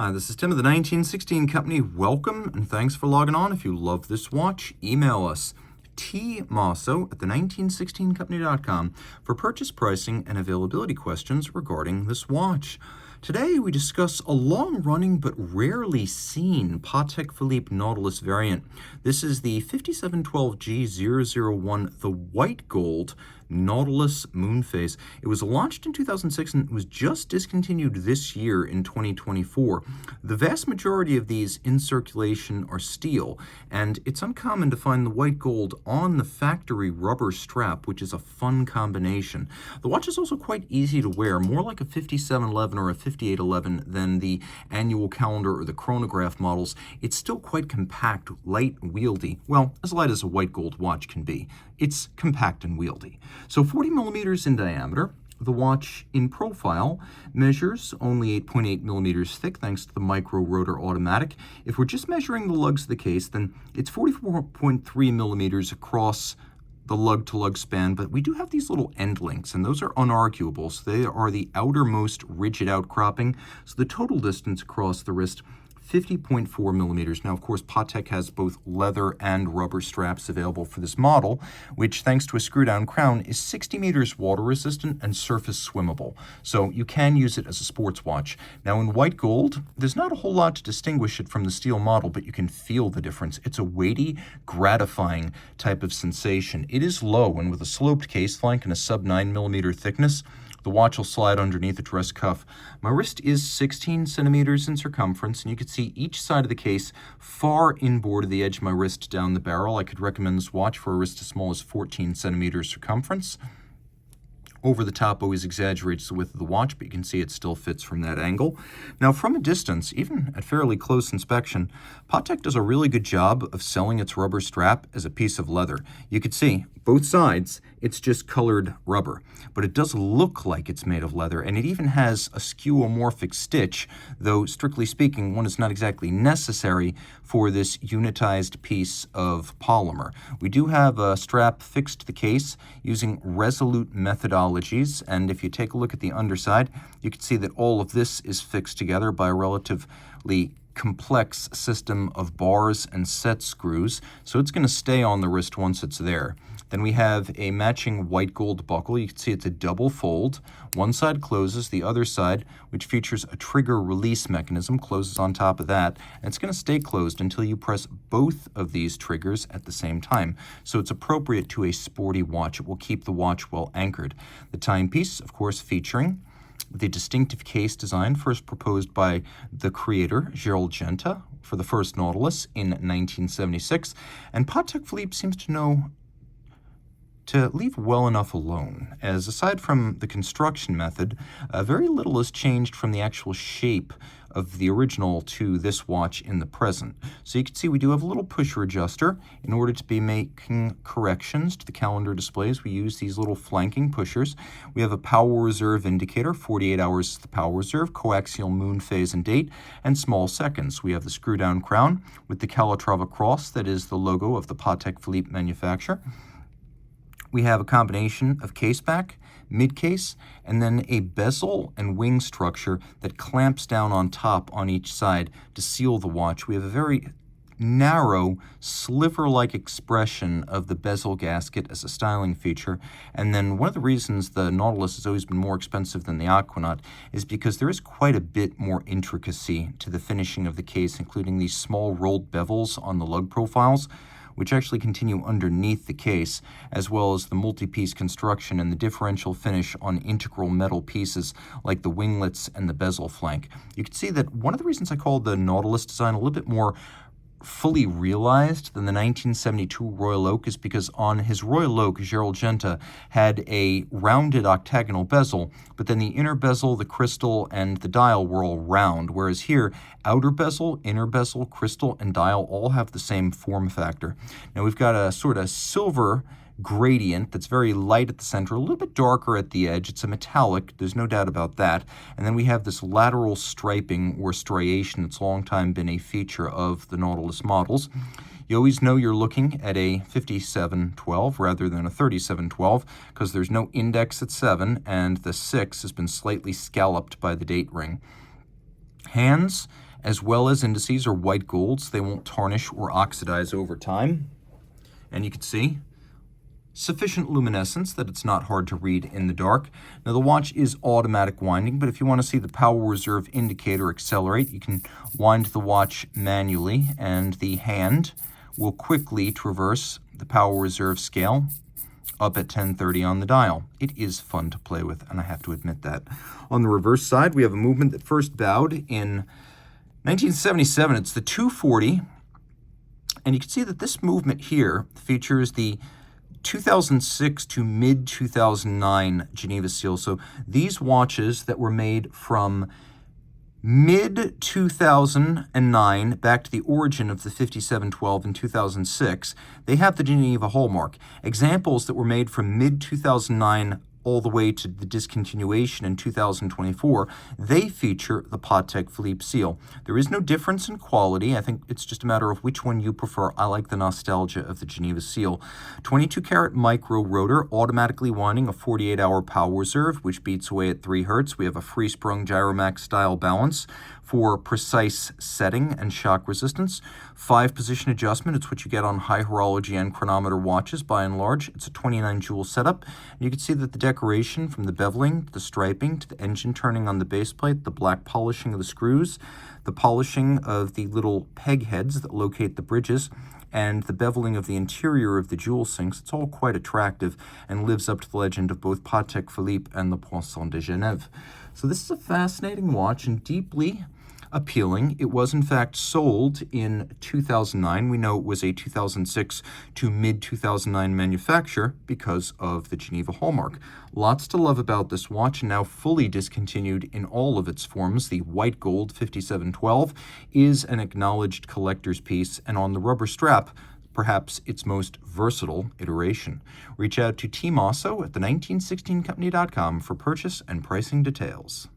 Hi, this is Tim of the 1916 Company. Welcome and thanks for logging on. If you love this watch, email us Mosso at the 1916company.com for purchase pricing and availability questions regarding this watch. Today we discuss a long-running but rarely seen Patek Philippe Nautilus variant. This is the 5712G-001, the white gold Nautilus Moonphase. It was launched in 2006 and was just discontinued this year in 2024. The vast majority of these in circulation are steel, and it's uncommon to find the white gold on the factory rubber strap, which is a fun combination. The watch is also quite easy to wear, more like a 5711 or a 5811 than the annual calendar or the chronograph models. It's still quite compact, light, wieldy. Well, as light as a white gold watch can be. It's compact and wieldy. So 40 millimeters in diameter. The watch in profile measures only 8.8 millimeters thick thanks to the micro rotor automatic. If we're just measuring the lugs of the case, then it's 44.3 millimeters across the lug-to-lug span, but we do have these little end links, and those are unarguable. So they are the outermost rigid outcropping. So the total distance across the wrist, 50.4 millimeters. Now, of course, Patek has both leather and rubber straps available for this model, which, thanks to a screw-down crown, is 60 meters water-resistant and surface swimmable. So you can use it as a sports watch. Now, in white gold, there's not a whole lot to distinguish it from the steel model, but you can feel the difference. It's a weighty, gratifying type of sensation. It is low, and with a sloped case flank and a sub-9 millimeter thickness, the watch will slide underneath the dress cuff. My wrist is 16 centimeters in circumference, and you can see each side of the case far inboard of the edge of my wrist down the barrel. I could recommend this watch for a wrist as small as 14 centimeters circumference. Over the top always exaggerates the width of the watch, but you can see it still fits from that angle. Now, from a distance, even at fairly close inspection, Patek does a really good job of selling its rubber strap as a piece of leather. You can see both sides, it's just colored rubber, but it does look like it's made of leather, and it even has a skeuomorphic stitch, though strictly speaking, one is not exactly necessary for this unitized piece of polymer. We do have a strap fixed to the case using resolute methodologies, and if you take a look at the underside, you can see that all of this is fixed together by a relatively complex system of bars and set screws, so it's going to stay on the wrist once it's there. Then we have a matching white gold buckle. You can see it's a double fold. One side closes, the other side, which features a trigger release mechanism, closes on top of that, and it's going to stay closed until you press both of these triggers at the same time. So it's appropriate to a sporty watch. It will keep the watch well anchored. The timepiece, of course, featuring the distinctive case design first proposed by the creator, Gerald Genta, for the first Nautilus in 1976, and Patek Philippe seems to know to leave well enough alone, as aside from the construction method, very little has changed from the actual shape of the original to this watch in the present. So you can see we do have a little pusher adjuster. In order to be making corrections to the calendar displays, we use these little flanking pushers. We have a power reserve indicator, 48 hours is the power reserve, coaxial moon phase and date, and small seconds. We have the screw-down crown with the Calatrava cross, that is the logo of the Patek Philippe manufacturer. We have a combination of case back, mid-case, and then a bezel and wing structure that clamps down on top on each side to seal the watch. We have a very narrow, sliver-like expression of the bezel gasket as a styling feature. And then one of the reasons the Nautilus has always been more expensive than the Aquanaut is because there is quite a bit more intricacy to the finishing of the case, including these small rolled bevels on the lug profiles, which actually continue underneath the case, as well as the multi-piece construction and the differential finish on integral metal pieces like the winglets and the bezel flank. You can see that one of the reasons I call the Nautilus design a little bit more fully realized than the 1972 Royal Oak is because on his Royal Oak, Gerald Genta had a rounded octagonal bezel, but then the inner bezel, the crystal, and the dial were all round, whereas here, outer bezel, inner bezel, crystal, and dial all have the same form factor. Now we've got a sort of silver gradient that's very light at the center, a little bit darker at the edge. It's a metallic, there's no doubt about that. And then we have this lateral striping or striation that's long time been a feature of the Nautilus models. You always know you're looking at a 5712 rather than a 3712 because there's no index at 7 and the 6 has been slightly scalloped by the date ring. Hands as well as indices are white gold, so they won't tarnish or oxidize over time. And you can see sufficient luminescence that it's not hard to read in the dark. Now the watch is automatic winding, but if you want to see the power reserve indicator accelerate, you can wind the watch manually, and the hand will quickly traverse the power reserve scale up at 10:30 on the dial. It is fun to play with, and I have to admit that. On the reverse side, we have a movement that first bowed in 1977. It's the 240, and you can see that this movement here features the 2006 to mid-2009 Geneva seal. So these watches that were made from mid-2009 back to the origin of the 5712 in 2006, they have the Geneva hallmark. Examples that were made from mid-2009 all the way to the discontinuation in 2024, they feature the Patek Philippe seal. There is no difference in quality. I think it's just a matter of which one you prefer. I like the nostalgia of the Geneva seal. 22-karat micro rotor, automatically winding, a 48-hour power reserve, which beats away at 3 Hertz. We have a free-sprung Gyromax style balance for precise setting and shock resistance. 5-position adjustment, it's what you get on high horology and chronometer watches by and large. It's a 29-jewel setup. And you can see that the decoration from the beveling to the striping to the engine turning on the base plate, the black polishing of the screws, the polishing of the little peg heads that locate the bridges, and the beveling of the interior of the jewel sinks, it's all quite attractive and lives up to the legend of both Patek Philippe and the Poisson de Genève. So this is a fascinating watch and deeply appealing. It was in fact sold in 2009. We know it was a 2006 to mid-2009 manufacture because of the Geneva hallmark. Lots to love about this watch, now fully discontinued in all of its forms. The white gold 5712 is an acknowledged collector's piece, and on the rubber strap, perhaps its most versatile iteration. Reach out to Team Mosso at the 1916company.com for purchase and pricing details.